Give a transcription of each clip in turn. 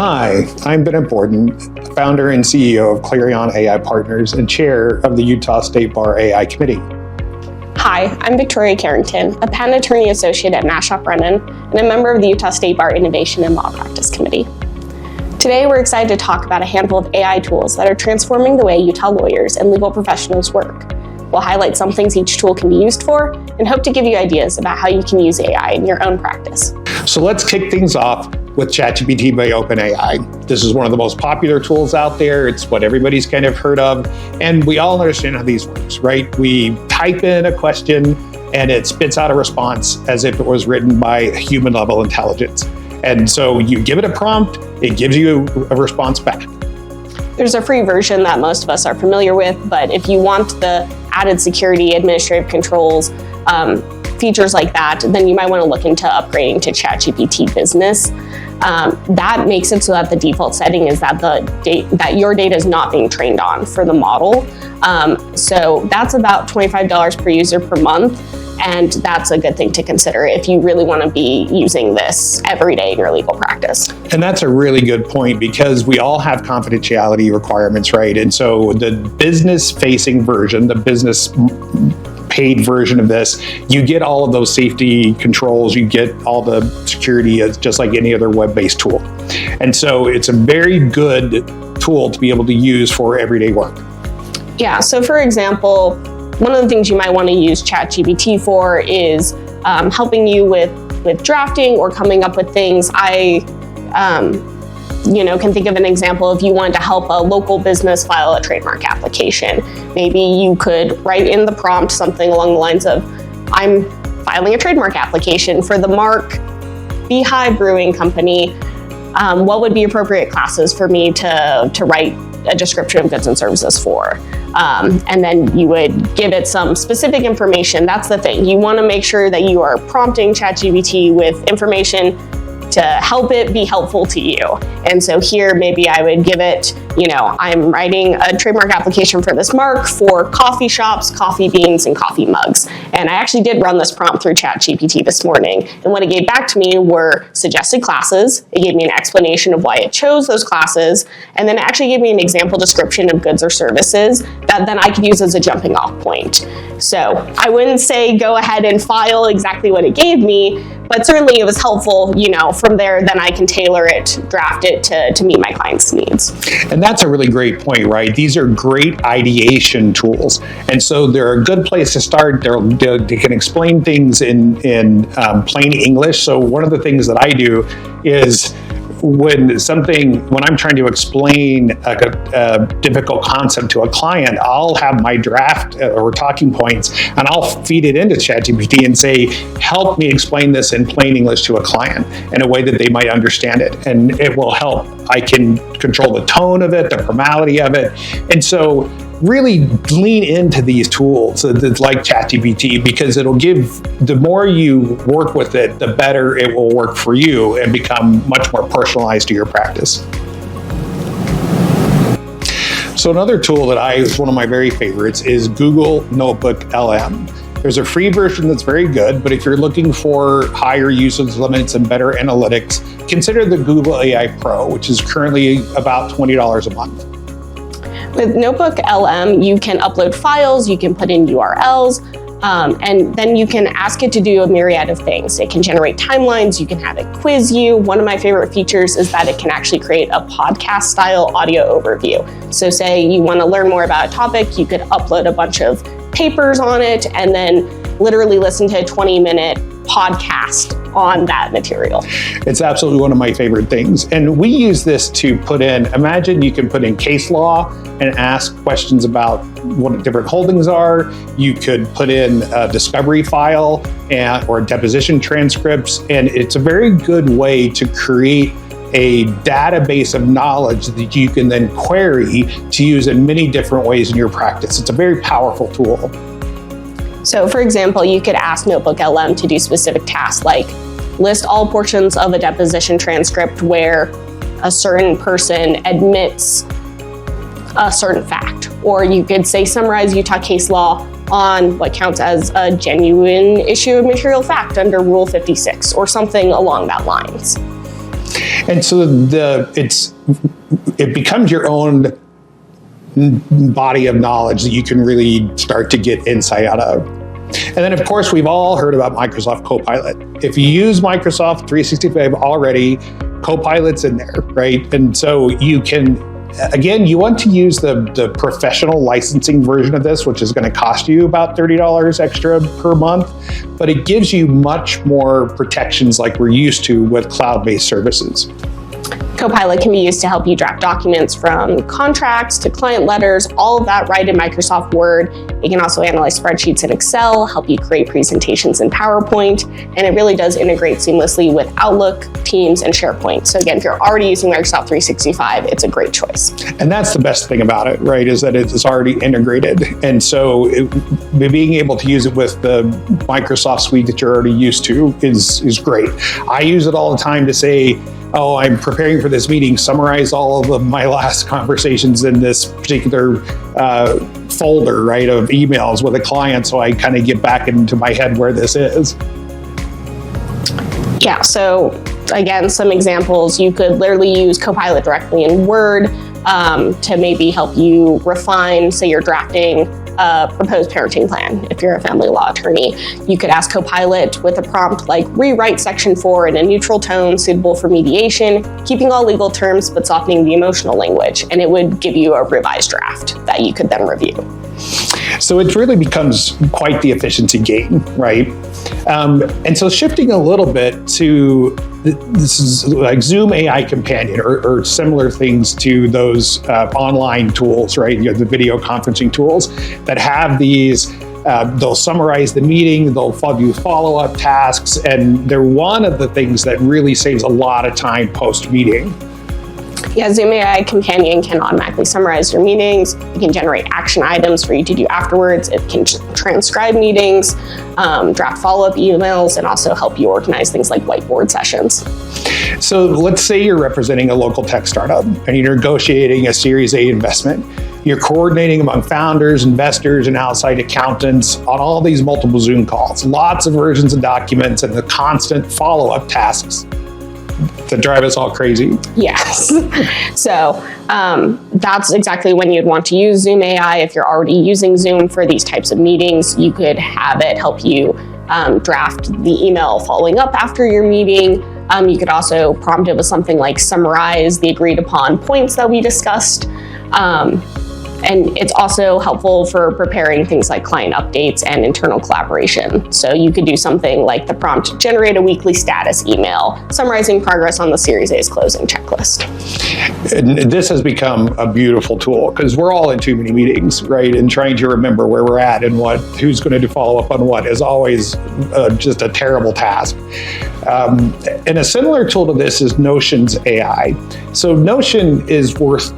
Hi, I'm Bennett Borden, founder and CEO of Clarion AI Partners and chair of the Utah State Bar AI Committee. Hi, I'm Victoria Carrington, a patent attorney associate at Brennan and a member of the Utah State Bar Innovation and Law Practice Committee. Today, we're excited to talk about a handful of AI tools that are transforming the way Utah lawyers and legal professionals work. We'll highlight some things each tool can be used for and hope to give you ideas about how you can use AI in your own practice. So let's kick things off with ChatGPT by OpenAI. This is one of the most popular tools out there. It's what everybody's kind of heard of. And we all understand how these works, right? We type in a question and it spits out a response as if it was written by human level intelligence. And so you give it a prompt, it gives you a response back. There's a free version that most of us are familiar with, but if you want the added security, administrative controls, features like that, then you might want to look into upgrading to ChatGPT Business. That makes it so that the default setting is that that your data is not being trained on for the model. So that's about $25 per user per month, and that's a good thing to consider if you really want to be using this every day in your legal practice. And that's a really good point because we all have confidentiality requirements, right? And so the business-facing version, the business paid version of this, you get all of those safety controls, you get all the security as just like any other web-based tool. And so it's a very good tool to be able to use for everyday work. Yeah, so for example, one of the things you might want to use ChatGPT for is helping you with drafting or coming up with things. I can think of an example if you wanted to help a local business file a trademark application. Maybe you could write in the prompt something along the lines of, I'm filing a trademark application for the mark Beehive Brewing Company. What would be appropriate classes for me to write a description of goods and services for? And then you would give it some specific information. That's the thing. You want to make sure that you are prompting ChatGPT with information to help it be helpful to you. And so here, maybe I would give it, I'm writing a trademark application for this mark for coffee shops, coffee beans, and coffee mugs. And I actually did run this prompt through ChatGPT this morning. And what it gave back to me were suggested classes. It gave me an explanation of why it chose those classes. And then it actually gave me an example description of goods or services that then I could use as a jumping off point. So I wouldn't say go ahead and file exactly what it gave me, but certainly it was helpful, from there, then I can tailor it, draft it to meet my client's needs. And that's a really great point, right? These are great ideation tools. And so they're a good place to start. They can explain things in plain English. So one of the things that I do is when I'm trying to explain a difficult concept to a client, I'll have my draft or talking points and I'll feed it into ChatGPT and say, help me explain this in plain English to a client in a way that they might understand it. And it will help. I can control the tone of it, the formality of it. And so really lean into these tools like ChatGPT because the more you work with it, the better it will work for you and become much more personalized to your practice. So another tool that is one of my very favorites is Google Notebook LM. There's a free version that's very good, but if you're looking for higher usage limits and better analytics, consider the Google AI Pro, which is currently about $20 a month. With Notebook LM, you can upload files, you can put in URLs, and then you can ask it to do a myriad of things. It can generate timelines, you can have it quiz you. One of my favorite features is that it can actually create a podcast-style audio overview. So say you want to learn more about a topic, you could upload a bunch of papers on it and then literally listen to a 20-minute podcast on that material. It's absolutely one of my favorite things. And we use this to imagine you can put in case law and ask questions about what different holdings are. You could put in a discovery file or deposition transcripts. And it's a very good way to create a database of knowledge that you can then query to use in many different ways in your practice. It's a very powerful tool. So for example, you could ask Notebook LM to do specific tasks like list all portions of a deposition transcript where a certain person admits a certain fact. Or you could say summarize Utah case law on what counts as a genuine issue of material fact under Rule 56 or something along that lines. And so it becomes your own body of knowledge that you can really start to get insight out of. And then, of course, we've all heard about Microsoft Copilot. If you use Microsoft 365 already, Copilot's in there, right? And so you can, again, you want to use the professional licensing version of this, which is going to cost you about $30 extra per month, but it gives you much more protections like we're used to with cloud-based services. Copilot can be used to help you draft documents from contracts to client letters, all of that right in Microsoft Word. It can also analyze spreadsheets in Excel, help you create presentations in PowerPoint, and it really does integrate seamlessly with Outlook, Teams, and SharePoint. So again, if you're already using Microsoft 365, it's a great choice. And that's the best thing about it, right, is that it's already integrated. And so being able to use it with the Microsoft suite that you're already used to is great. I use it all the time to say, oh, I'm preparing for this meeting, summarize all of my last conversations in this particular folder, right, of emails with a client, so I kind of get back into my head where this is. Yeah, so again, some examples, you could literally use Copilot directly in Word to maybe help you refine, say you're drafting a proposed parenting plan. If you're a family law attorney, you could ask Copilot with a prompt like rewrite section 4 in a neutral tone suitable for mediation, keeping all legal terms but softening the emotional language, and it would give you a revised draft that you could then review. So it really becomes quite the efficiency gain, right? And so shifting a little bit to, this is like Zoom AI Companion or similar things to those online tools, right? You have the video conferencing tools that have these, they'll summarize the meeting, they'll do follow-up tasks, and they're one of the things that really saves a lot of time post-meeting. Yeah, Zoom AI Companion can automatically summarize your meetings. It can generate action items for you to do afterwards. It can transcribe meetings, draft follow-up emails, and also help you organize things like whiteboard sessions. So let's say you're representing a local tech startup and you're negotiating a Series A investment. You're coordinating among founders, investors, and outside accountants on all these multiple Zoom calls, lots of versions of documents, and the constant follow-up tasks that drive us all crazy. Yes. So that's exactly when you'd want to use Zoom AI. If you're already using Zoom for these types of meetings, you could have it help you draft the email following up after your meeting. You could also prompt it with something like summarize the agreed upon points that we discussed. And it's also helpful for preparing things like client updates and internal collaboration. So you could do something like the prompt, generate a weekly status email, summarizing progress on the Series A's closing checklist. And this has become a beautiful tool because we're all in too many meetings, right? And trying to remember where we're at and who's going to follow up on what is always just a terrible task. And a similar tool to this is Notion's AI. So Notion is worth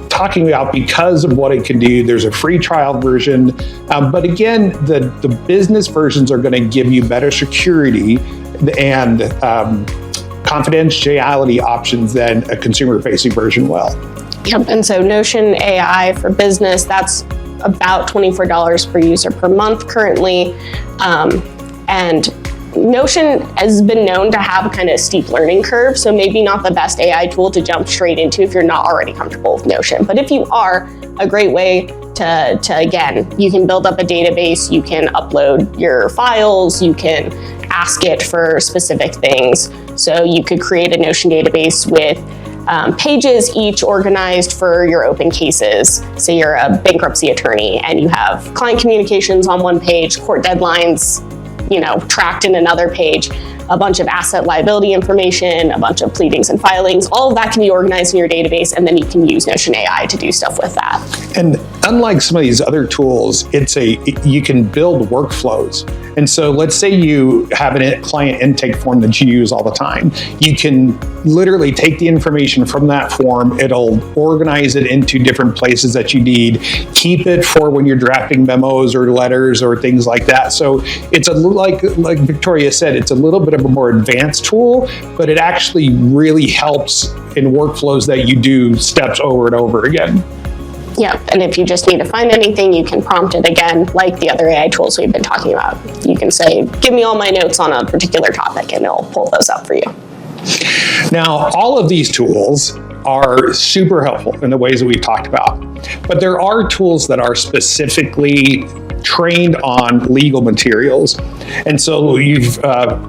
talking about because of what it can do. There's a free trial version, but again, the business versions are going to give you better security and confidentiality options than a consumer-facing version will. Yep, and so Notion AI for business, that's about $24 per user per month currently, and Notion has been known to have a kind of steep learning curve, so maybe not the best AI tool to jump straight into if you're not already comfortable with Notion. But if you are, a great way to again, you can build up a database, you can upload your files, you can ask it for specific things. So you could create a Notion database with pages each organized for your open cases. Say you're a bankruptcy attorney and you have client communications on one page, court deadlines, tracked in another page, a bunch of asset liability information, a bunch of pleadings and filings. All of that can be organized in your database, and then you can use Notion AI to do stuff with that. And unlike some of these other tools, you can build workflows. And so let's say you have a client intake form that you use all the time. You can literally take the information from that form, it'll organize it into different places that you need, keep it for when you're drafting memos or letters or things like that. So it's a little like Victoria said, it's a little bit of a more advanced tool, but it actually really helps in workflows that you do steps over and over again. Yep, and if you just need to find anything, you can prompt it again, like the other AI tools we've been talking about. You can say, give me all my notes on a particular topic, and it'll pull those up for you. Now, all of these tools are super helpful in the ways that we've talked about, but there are tools that are specifically trained on legal materials. And so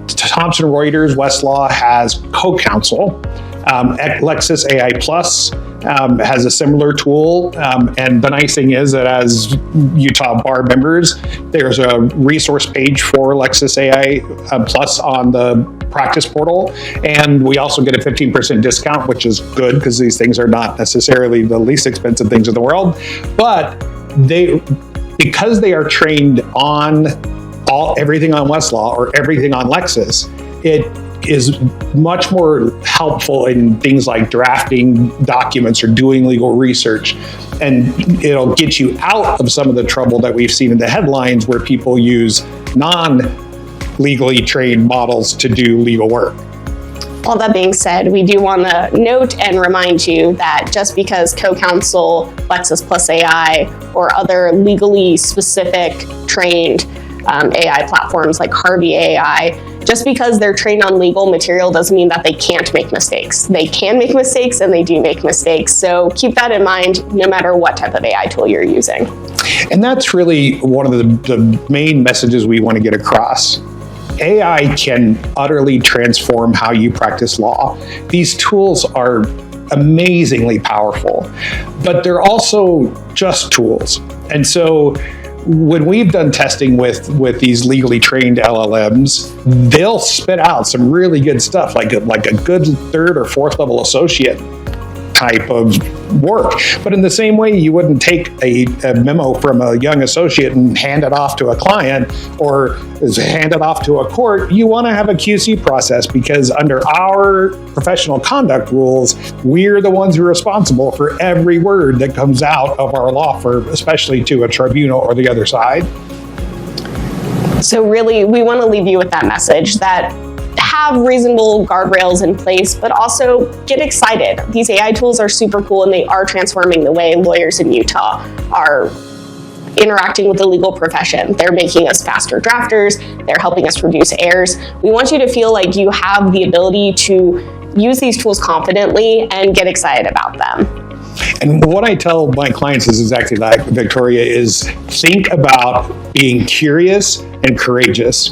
Thomson Reuters, Westlaw has co-counsel. Lexis AI Plus has a similar tool. And the nice thing is that as Utah Bar members, there's a resource page for Lexis AI Plus on the practice portal. And we also get a 15% discount, which is good because these things are not necessarily the least expensive things in the world. But because they are trained on everything on Westlaw or everything on Lexis, it is much more helpful in things like drafting documents or doing legal research. And it'll get you out of some of the trouble that we've seen in the headlines where people use non-legally trained models to do legal work. All that being said, we do want to note and remind you that just because co-counsel, Lexis Plus AI, or other legally specific trained AI platforms like Harvey AI, just because they're trained on legal material doesn't mean that they can't make mistakes. They can make mistakes and they do make mistakes. So keep that in mind no matter what type of AI tool you're using. And that's really one of the main messages we want to get across. AI can utterly transform how you practice law. These tools are amazingly powerful, but they're also just tools. And so when we've done testing with these legally trained LLMs, they'll spit out some really good stuff, like a good third or fourth level associate type of work. But in the same way, you wouldn't take a memo from a young associate and hand it off to a client or hand it off to a court. You want to have a QC process because under our professional conduct rules, we're the ones who are responsible for every word that comes out of our law firm, especially to a tribunal or the other side. So really, we want to leave you with that message that have reasonable guardrails in place, but also get excited. These AI tools are super cool and they are transforming the way lawyers in Utah are interacting with the legal profession. They're making us faster drafters. They're helping us reduce errors. We want you to feel like you have the ability to use these tools confidently and get excited about them. And what I tell my clients is exactly that, Victoria, is think about being curious and courageous.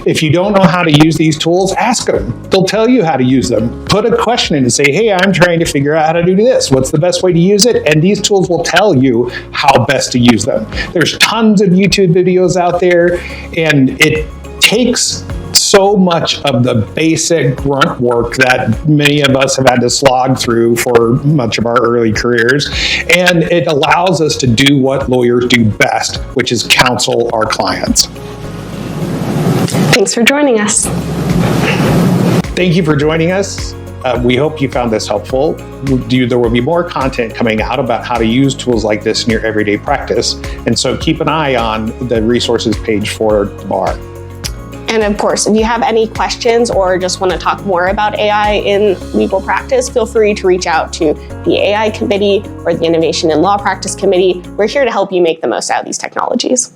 If you don't know how to use these tools, ask them. They'll tell you how to use them. Put a question in and say, hey, I'm trying to figure out how to do this. What's the best way to use it? And these tools will tell you how best to use them. There's tons of YouTube videos out there, and it takes so much of the basic grunt work that many of us have had to slog through for much of our early careers. And it allows us to do what lawyers do best, which is counsel our clients. Thanks for joining us. Thank you for joining us. We hope you found this helpful. There will be more content coming out about how to use tools like this in your everyday practice. And so keep an eye on the resources page for the bar. And of course, if you have any questions or just want to talk more about AI in legal practice, feel free to reach out to the AI Committee or the Innovation in Law Practice Committee. We're here to help you make the most out of these technologies.